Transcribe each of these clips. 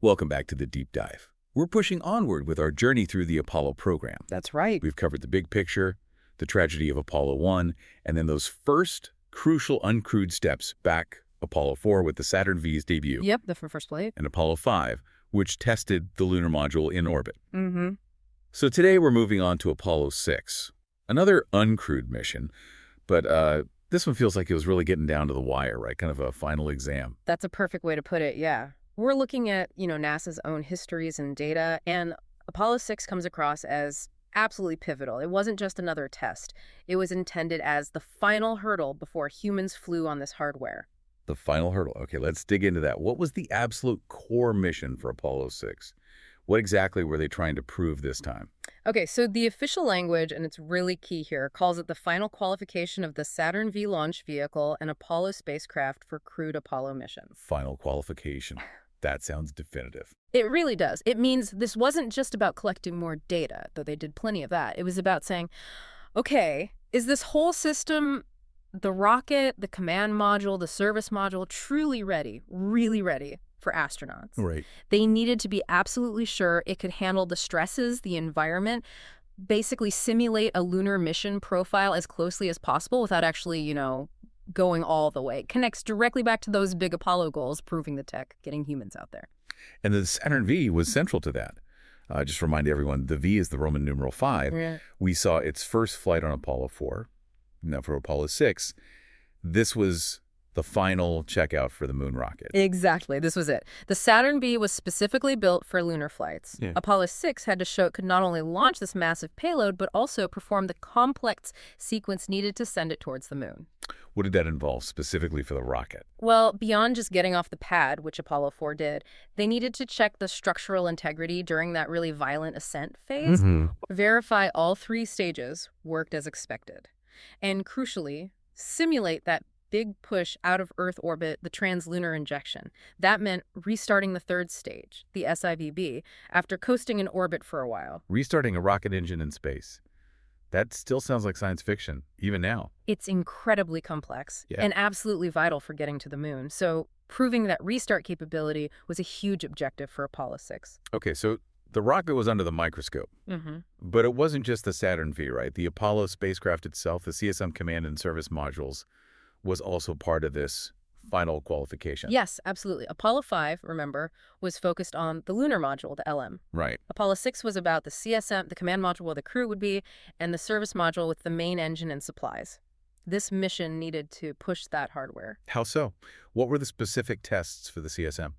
Welcome back to the Deep Dive. We're pushing onward with our journey through the Apollo program. That's right. We've covered the big picture, the tragedy of Apollo 1, and then those first crucial uncrewed steps back Apollo 4 with the Saturn V's debut. Yep, the first flight. And Apollo 5, which tested the lunar module in orbit. Mm-hmm. So today we're moving on to Apollo 6, another uncrewed mission, but this one feels like it was really getting down to the wire, right? Kind of a final exam. That's a perfect way to put it, yeah. We're looking at, NASA's own histories and data, and Apollo 6 comes across as absolutely pivotal. It wasn't just another test. It was intended as the final hurdle before humans flew on this hardware. The final hurdle. Okay, let's dig into that. What was the absolute core mission for Apollo 6? What exactly were they trying to prove this time? Okay, so the official language, and it's really key here, calls it the final qualification of the Saturn V launch vehicle and Apollo spacecraft for crewed Apollo mission. Final qualification. That sounds definitive. It really does. It means this wasn't just about collecting more data, though they did plenty of that. It was about saying, okay, is this whole system, the rocket, the command module, the service module, truly ready, really ready for astronauts? Right. They needed to be absolutely sure it could handle the stresses, the environment, basically simulate a lunar mission profile as closely as possible without actually, going all the way. It connects directly back to those big Apollo goals, proving the tech, getting humans out there. And the Saturn V was central to that. Just remind everyone, the V is the Roman numeral 5. Yeah. We saw its first flight on Apollo 4. Now for Apollo 6, this was the final checkout for the moon rocket. Exactly. This was it. The Saturn V was specifically built for lunar flights. Yeah. Apollo 6 had to show it could not only launch this massive payload, but also perform the complex sequence needed to send it towards the moon. What did that involve specifically for the rocket? Well, beyond just getting off the pad, which Apollo 4 did, they needed to check the structural integrity during that really violent ascent phase, verify all 3 stages worked as expected, and crucially, simulate that big push out of Earth orbit, the translunar injection. That meant restarting the 3rd stage, the SIVB, after coasting in orbit for a while. Restarting a rocket engine in space. That still sounds like science fiction, even now. It's incredibly complex and absolutely vital for getting to the moon. So proving that restart capability was a huge objective for Apollo 6. Okay, so the rocket was under the microscope. But it wasn't just the Saturn V, right? The Apollo spacecraft itself, the CSM command and service modules, was also part of this final qualification. Yes, absolutely. Apollo 5, remember, was focused on the lunar module, the LM. Right. Apollo 6 was about the CSM, the command module where the crew would be, and the service module with the main engine and supplies. This mission needed to push that hardware. How so? What were the specific tests for the CSM?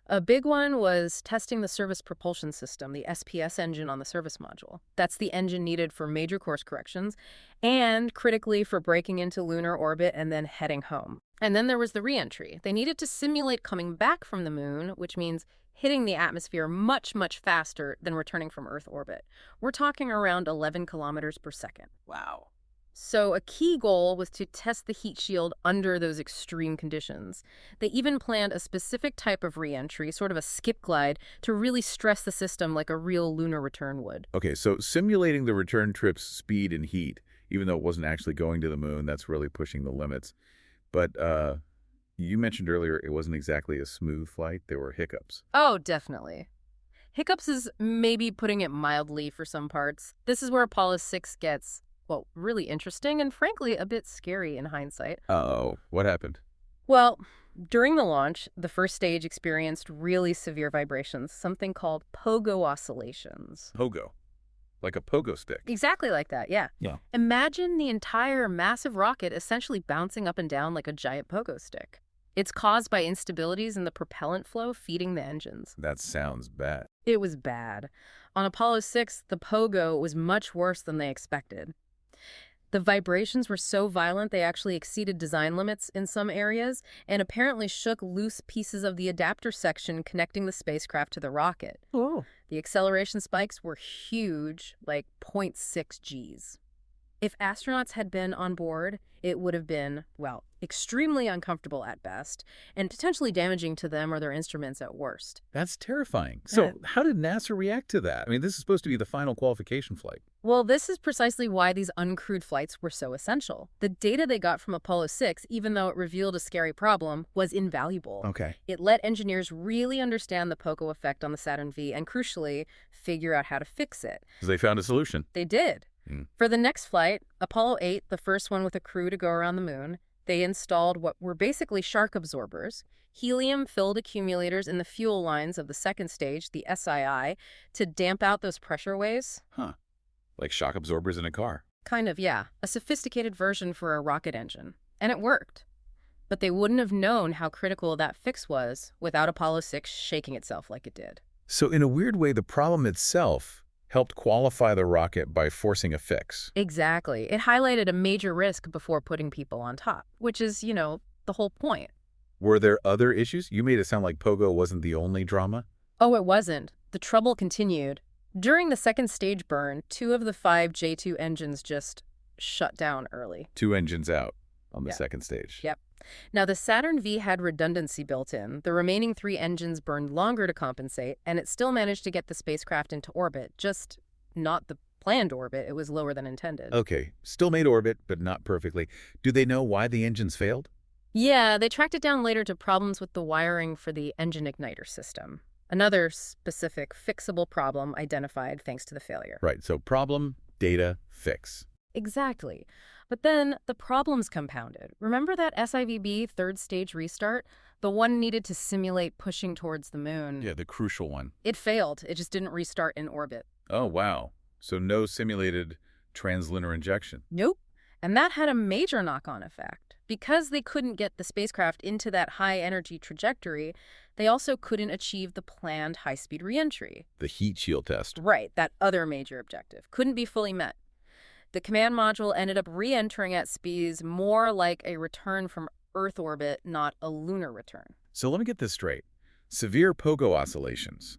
A big one was testing the service propulsion system, the SPS engine on the service module. That's the engine needed for major course corrections and critically for breaking into lunar orbit and then heading home. And then there was the re-entry. They needed to simulate coming back from the moon, which means hitting the atmosphere much, much faster than returning from Earth orbit. We're talking around 11 kilometers per second. Wow. So a key goal was to test the heat shield under those extreme conditions. They even planned a specific type of re-entry, sort of a skip glide, to really stress the system like a real lunar return would. Okay, so simulating the return trip's speed and heat, even though it wasn't actually going to the moon, that's really pushing the limits. But you mentioned earlier it wasn't exactly a smooth flight. There were hiccups. Oh, definitely. Hiccups is maybe putting it mildly for some parts. This is where Apollo 6 gets, well, really interesting and frankly a bit scary in hindsight. Uh-oh, what happened? Well, during the launch, the first stage experienced really severe vibrations, something called pogo oscillations. Pogo. Like a pogo stick. Exactly like that, yeah. Yeah. Imagine the entire massive rocket essentially bouncing up and down like a giant pogo stick. It's caused by instabilities in the propellant flow feeding the engines. That sounds bad. It was bad. On Apollo 6, the pogo was much worse than they expected. The vibrations were so violent they actually exceeded design limits in some areas and apparently shook loose pieces of the adapter section connecting the spacecraft to the rocket. Oh. The acceleration spikes were huge, like 0.6 Gs. If astronauts had been on board, it would have been, well, extremely uncomfortable at best, and potentially damaging to them or their instruments at worst. That's terrifying. So how did NASA react to that? I mean, this is supposed to be the final qualification flight. Well, this is precisely why these uncrewed flights were so essential. The data they got from Apollo 6, even though it revealed a scary problem, was invaluable. Okay. It let engineers really understand the Pogo effect on the Saturn V and, crucially, figure out how to fix it. So they found a solution. They did. For the next flight, Apollo 8, the first one with a crew to go around the moon, they installed what were basically shark absorbers, helium-filled accumulators in the fuel lines of the second stage, the SII, to damp out those pressure waves. Huh. Like shock absorbers in a car. Kind of, yeah. A sophisticated version for a rocket engine. And it worked. But they wouldn't have known how critical that fix was without Apollo 6 shaking itself like it did. So in a weird way, the problem itself helped qualify the rocket by forcing a fix. Exactly. It highlighted a major risk before putting people on top, which is, the whole point. Were there other issues? You made it sound like Pogo wasn't the only drama. Oh, it wasn't. The trouble continued. During the second stage burn, 2 of the 5 J2 engines just shut down early. 2 engines out on the second stage. Yep. Now, the Saturn V had redundancy built in. The remaining 3 engines burned longer to compensate, and it still managed to get the spacecraft into orbit, just not the planned orbit. It was lower than intended. Okay, still made orbit, but not perfectly. Do they know why the engines failed? Yeah, they tracked it down later to problems with the wiring for the engine igniter system. Another specific fixable problem identified thanks to the failure. Right, so problem, data, fix. Exactly. But then the problems compounded. Remember that SIVB third stage restart? The one needed to simulate pushing towards the moon. Yeah, the crucial one. It failed. It just didn't restart in orbit. Oh, wow. So no simulated translunar injection. Nope. And that had a major knock-on effect. Because they couldn't get the spacecraft into that high-energy trajectory, they also couldn't achieve the planned high-speed reentry. The heat shield test. Right, that other major objective. Couldn't be fully met. The command module ended up re-entering at speeds more like a return from Earth orbit, not a lunar return. So let me get this straight. Severe Pogo oscillations.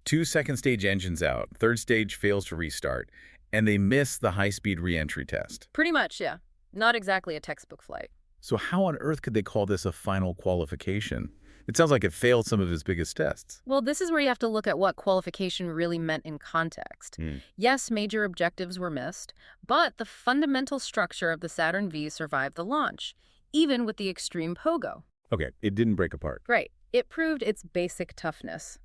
2 second-stage engines out, third stage fails to restart, and they miss the high-speed reentry test. Pretty much, yeah. Not exactly a textbook flight. So how on earth could they call this a final qualification? It sounds like it failed some of its biggest tests. Well, this is where you have to look at what qualification really meant in context. Yes, major objectives were missed, but the fundamental structure of the Saturn V survived the launch, even with the extreme Pogo. Okay, it didn't break apart. Right. It proved its basic toughness.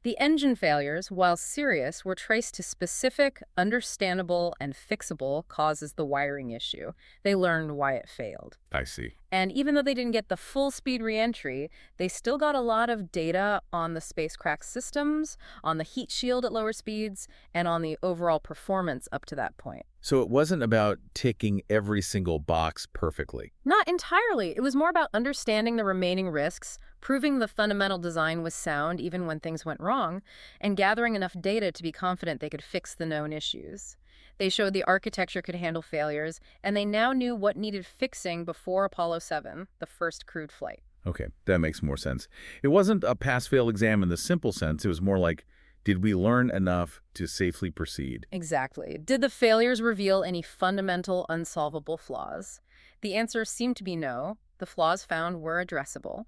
The engine failures, while serious, were traced to specific, understandable, and fixable causes the wiring issue. They learned why it failed. I see. And even though they didn't get the full speed reentry, they still got a lot of data on the spacecraft systems, on the heat shield at lower speeds, and on the overall performance up to that point. So it wasn't about ticking every single box perfectly. Not entirely. It was more about understanding the remaining risks, proving the fundamental design was sound even when things went wrong, and gathering enough data to be confident they could fix the known issues. They showed the architecture could handle failures, and they now knew what needed fixing before Apollo 7, the first crewed flight. Okay, that makes more sense. It wasn't a pass-fail exam in the simple sense. It was more like, did we learn enough to safely proceed? Exactly. Did the failures reveal any fundamental, unsolvable flaws? The answer seemed to be no. The flaws found were addressable.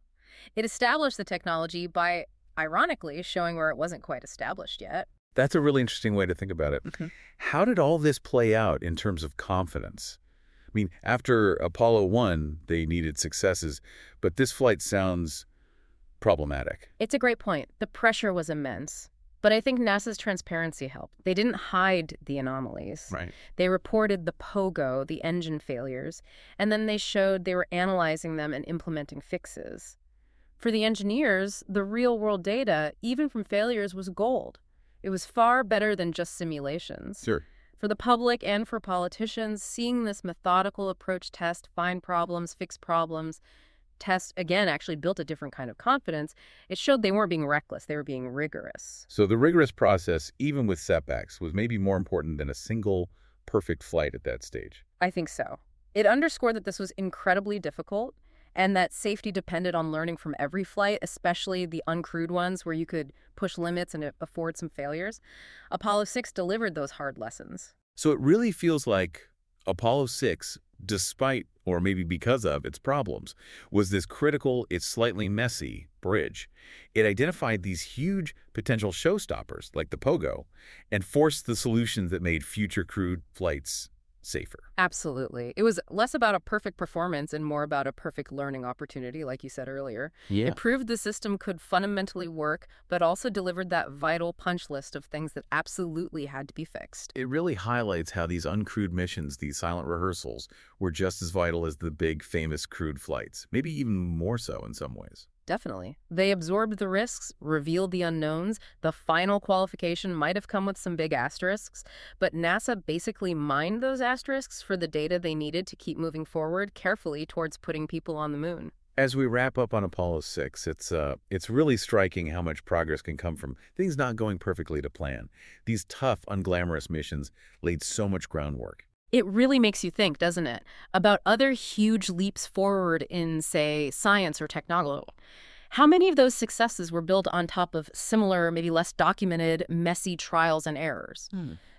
It established the technology by, ironically, showing where it wasn't quite established yet. That's a really interesting way to think about it. How did all this play out in terms of confidence? I mean, after Apollo 1, they needed successes, but this flight sounds problematic. It's a great point. The pressure was immense. But I think NASA's transparency helped. They didn't hide the anomalies. Right. They reported the Pogo, the engine failures, and then they showed they were analyzing them and implementing fixes. For the engineers, the real-world data, even from failures, was gold. It was far better than just simulations. Sure. For the public and for politicians, seeing this methodical approach test, find problems, fix problems, test, again, actually built a different kind of confidence. It showed they weren't being reckless. They were being rigorous. So the rigorous process, even with setbacks, was maybe more important than a single perfect flight at that stage. I think so. It underscored that this was incredibly difficult and that safety depended on learning from every flight, especially the uncrewed ones where you could push limits and afford some failures. Apollo 6 delivered those hard lessons. So it really feels like Apollo 6 despite, or maybe because of, its problems, was this critical, it's slightly messy, bridge. It identified these huge potential showstoppers, like the Pogo, and forced the solutions that made future crewed flights safer. Absolutely. It was less about a perfect performance and more about a perfect learning opportunity, like you said earlier. Yeah. It proved the system could fundamentally work, but also delivered that vital punch list of things that absolutely had to be fixed. It really highlights how these uncrewed missions, these silent rehearsals, were just as vital as the big, famous crewed flights, maybe even more so in some ways. Definitely. They absorbed the risks, revealed the unknowns. The final qualification might have come with some big asterisks, but NASA basically mined those asterisks for the data they needed to keep moving forward carefully towards putting people on the moon. As we wrap up on Apollo 6, it's really striking how much progress can come from things not going perfectly to plan. These tough, unglamorous missions laid so much groundwork. It really makes you think, doesn't it, about other huge leaps forward in, say, science or technology. How many of those successes were built on top of similar, maybe less documented, messy trials and errors?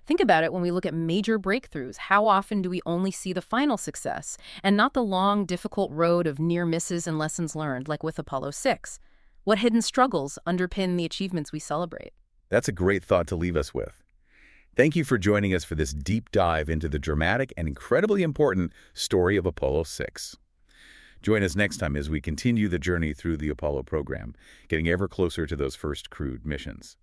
Think about it when we look at major breakthroughs. How often do we only see the final success and not the long, difficult road of near misses and lessons learned, like with Apollo 6? What hidden struggles underpin the achievements we celebrate? That's a great thought to leave us with. Thank you for joining us for this deep dive into the dramatic and incredibly important story of Apollo 6. Join us next time as we continue the journey through the Apollo program, getting ever closer to those first crewed missions.